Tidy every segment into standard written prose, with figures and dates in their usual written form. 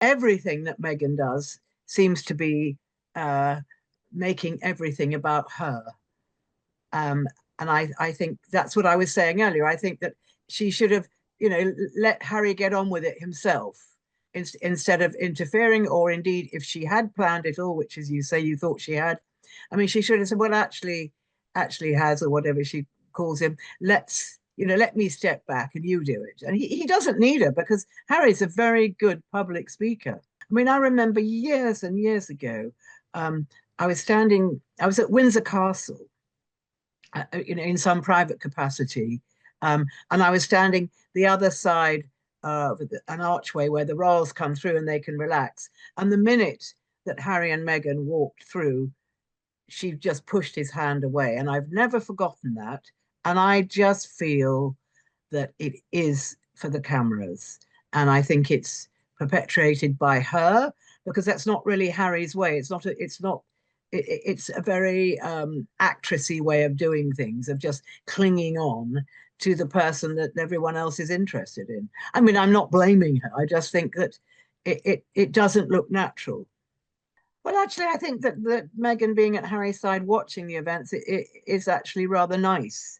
everything that Meghan does seems to be uh, making everything about her. Um, and I think that's what I was saying earlier. I think that she should have, let Harry get on with it himself instead of interfering, or indeed, if she had planned it all, which, as you say, you thought she had, I mean, she should have said, well, actually has, or whatever she calls him, let me step back and you do it. And he doesn't need her because Harry's a very good public speaker. I mean, I remember years and years ago, um, I was at Windsor Castle, in some private capacity. And I was standing the other side of an archway where the royals come through and they can relax. And the minute that Harry and Meghan walked through, she just pushed his hand away. And I've never forgotten that. And I just feel that it is for the cameras. And I think it's perpetrated by her because that's not really Harry's way. It's a very actressy way of doing things, of just clinging on to the person that everyone else is interested in. I mean, I'm not blaming her. I just think that it doesn't look natural. Well, actually, I think that Meghan being at Harry's side watching the events it is actually rather nice.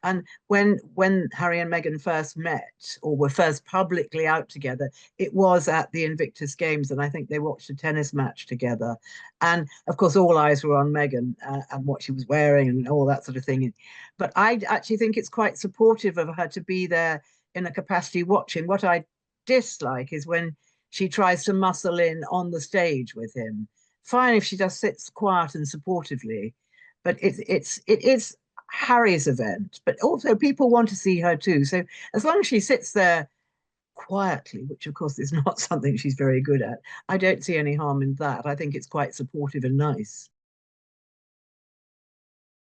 And when Harry and Meghan first met, or were first publicly out together, it was at the Invictus Games, and I think they watched a tennis match together. And of course, all eyes were on Meghan and what she was wearing and all that sort of thing. But I actually think it's quite supportive of her to be there in a capacity watching. What I dislike is when she tries to muscle in on the stage with him. Fine if she just sits quiet and supportively, but it is Harry's event, but also people want to see her too. So as long as she sits there quietly, which of course is not something she's very good at, I don't see any harm in that. I think it's quite supportive and nice.